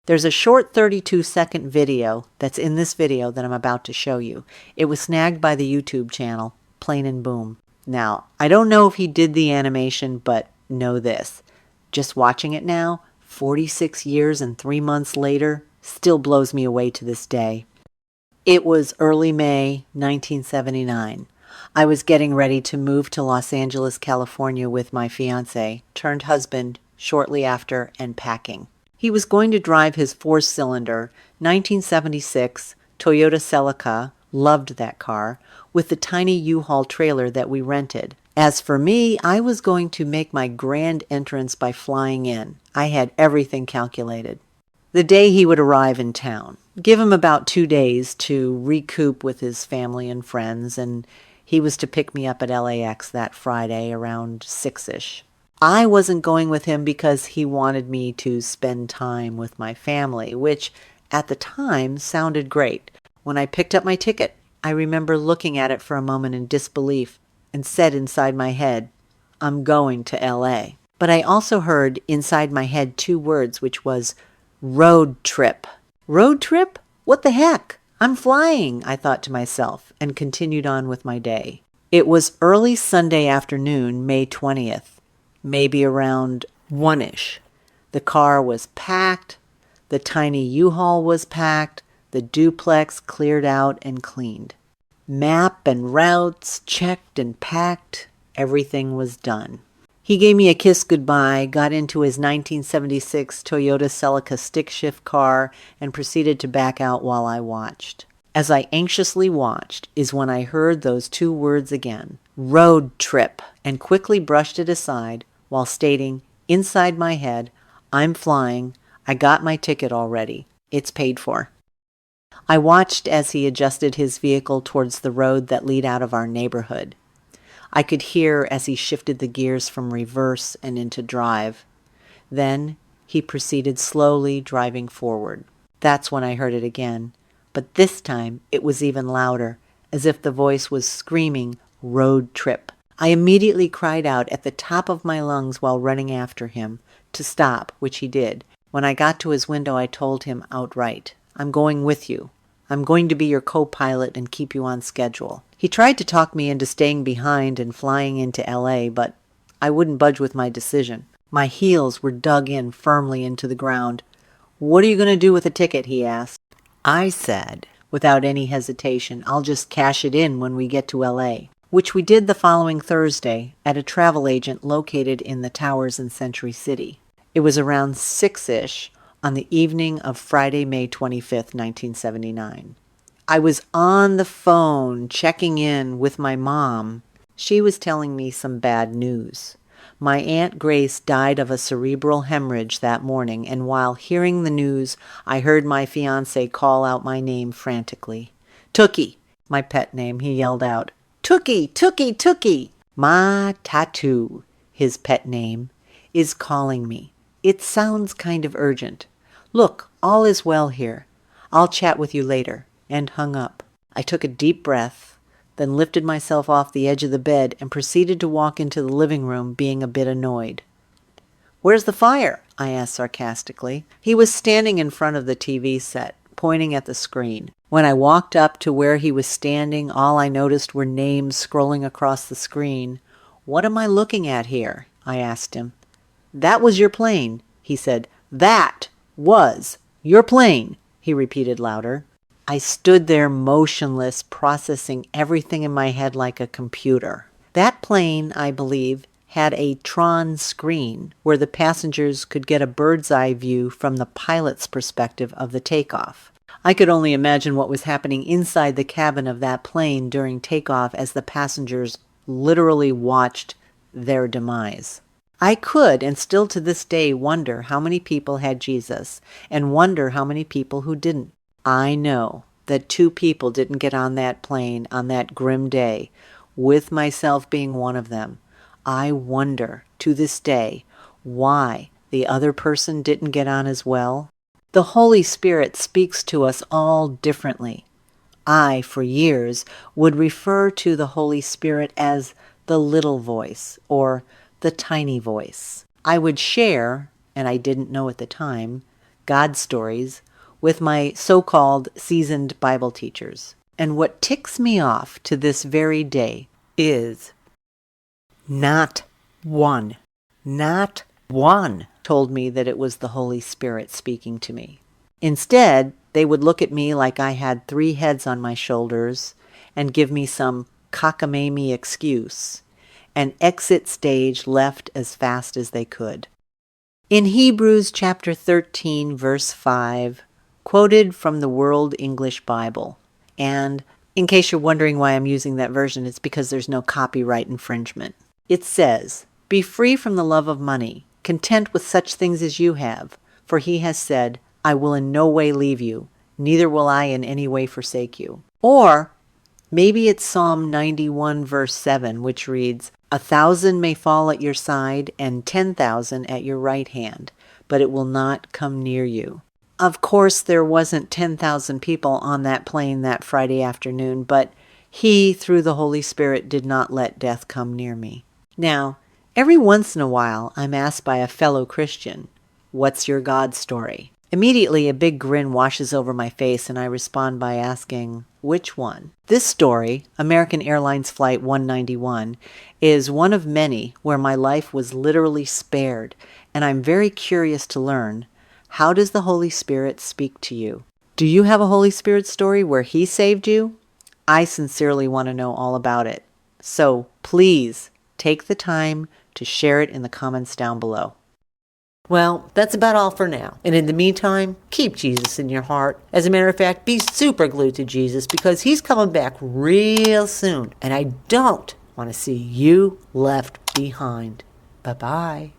There's a short 32-second video that's in this video that I'm about to show you. It was snagged by the YouTube channel, Plain and Boom. Now, I don't know if he did the animation, but know this. Just watching it now, 46 years and 3 months later, still blows me away to this day. It was early May 1979. I was getting ready to move to Los Angeles, California with my fiancé, turned husband, shortly after, and packing. He was going to drive his 4-cylinder 1976 Toyota Celica, loved that car, with the tiny U-Haul trailer that we rented. As for me, I was going to make my grand entrance by flying in. I had everything calculated. The day he would arrive in town. Give him about 2 days to recoup with his family and friends, and he was to pick me up at LAX that Friday around 6-ish. I wasn't going with him because he wanted me to spend time with my family, which at the time sounded great. When I picked up my ticket, I remember looking at it for a moment in disbelief and said inside my head, I'm going to LA. But I also heard inside my head 2 words, which was road trip. Road trip? What the heck? I'm flying, I thought to myself, and continued on with my day. It was early Sunday afternoon, May 20th. Maybe around 1-ish. The car was packed, the tiny U-Haul was packed, the duplex cleared out and cleaned. Map and routes checked and packed, everything was done. He gave me a kiss goodbye, got into his 1976 Toyota Celica stick shift car, and proceeded to back out while I watched. As I anxiously watched is when I heard those 2 words again, road trip, and quickly brushed it aside while stating, inside my head, I'm flying, I got my ticket already, it's paid for. I watched as he adjusted his vehicle towards the road that led out of our neighborhood. I could hear as he shifted the gears from reverse and into drive. Then he proceeded slowly driving forward. That's when I heard it again, but this time it was even louder, as if the voice was screaming, road trip. I immediately cried out at the top of my lungs while running after him, to stop, which he did. When I got to his window, I told him outright, I'm going with you. I'm going to be your co-pilot and keep you on schedule. He tried to talk me into staying behind and flying into LA, but I wouldn't budge with my decision. My heels were dug in firmly into the ground. What are you going to do with the ticket? He asked. I said, without any hesitation, I'll just cash it in when we get to LA. Which we did the following Thursday at a travel agent located in the Towers in Century City. It was around 6-ish on the evening of Friday, May 25th, 1979. I was on the phone checking in with my mom. She was telling me some bad news. My Aunt Grace died of a cerebral hemorrhage that morning, and while hearing the news, I heard my fiancé call out my name frantically. Tookie, my pet name, he yelled out. Tookie, Tookie, Tookie. Ma Tattoo, his pet name, is calling me. It sounds kind of urgent. Look, all is well here. I'll chat with you later, and hung up. I took a deep breath, then lifted myself off the edge of the bed and proceeded to walk into the living room, being a bit annoyed. Where's the fire? I asked sarcastically. He was standing in front of the TV set, pointing at the screen. When I walked up to where he was standing, all I noticed were names scrolling across the screen. What am I looking at here? I asked him. That was your plane, he said. That was your plane, he repeated louder. I stood there motionless, processing everything in my head like a computer. That plane, I believe, had a Tron screen where the passengers could get a bird's eye view from the pilot's perspective of the takeoff. I could only imagine what was happening inside the cabin of that plane during takeoff as the passengers literally watched their demise. I could, and still to this day, wonder how many people had Jesus, and wonder how many people who didn't. I know that 2 people didn't get on that plane on that grim day, with myself being one of them. I wonder, to this day, why the other person didn't get on as well. The Holy Spirit speaks to us all differently. I, for years, would refer to the Holy Spirit as the little voice, or the tiny voice. I would share, and I didn't know at the time, God stories with my so-called seasoned Bible teachers. And what ticks me off to this very day is not one told me that it was the Holy Spirit speaking to me. Instead, they would look at me like I had 3 heads on my shoulders and give me some cockamamie excuse and exit stage left as fast as they could. In Hebrews chapter 13, verse 5, quoted from the World English Bible, and in case you're wondering why I'm using that version, it's because there's no copyright infringement. It says, "Be free from the love of money, content with such things as you have, for he has said, I will in no way leave you, neither will I in any way forsake you." Or maybe it's Psalm 91 verse 7, which reads, "1,000 may fall at your side and 10,000 at your right hand, but it will not come near you." Of course, there wasn't 10,000 people on that plane that Friday afternoon, but he, through the Holy Spirit, did not let death come near me. Now, every once in a while, I'm asked by a fellow Christian, "What's your God story?" Immediately, a big grin washes over my face, and I respond by asking, "Which one?" This story, American Airlines Flight 191, is one of many where my life was literally spared, and I'm very curious to learn, how does the Holy Spirit speak to you? Do you have a Holy Spirit story where He saved you? I sincerely want to know all about it. So please take the time to share it in the comments down below. Well, that's about all for now. And in the meantime, keep Jesus in your heart. As a matter of fact, be super glued to Jesus because He's coming back real soon. And I don't want to see you left behind. Bye-bye.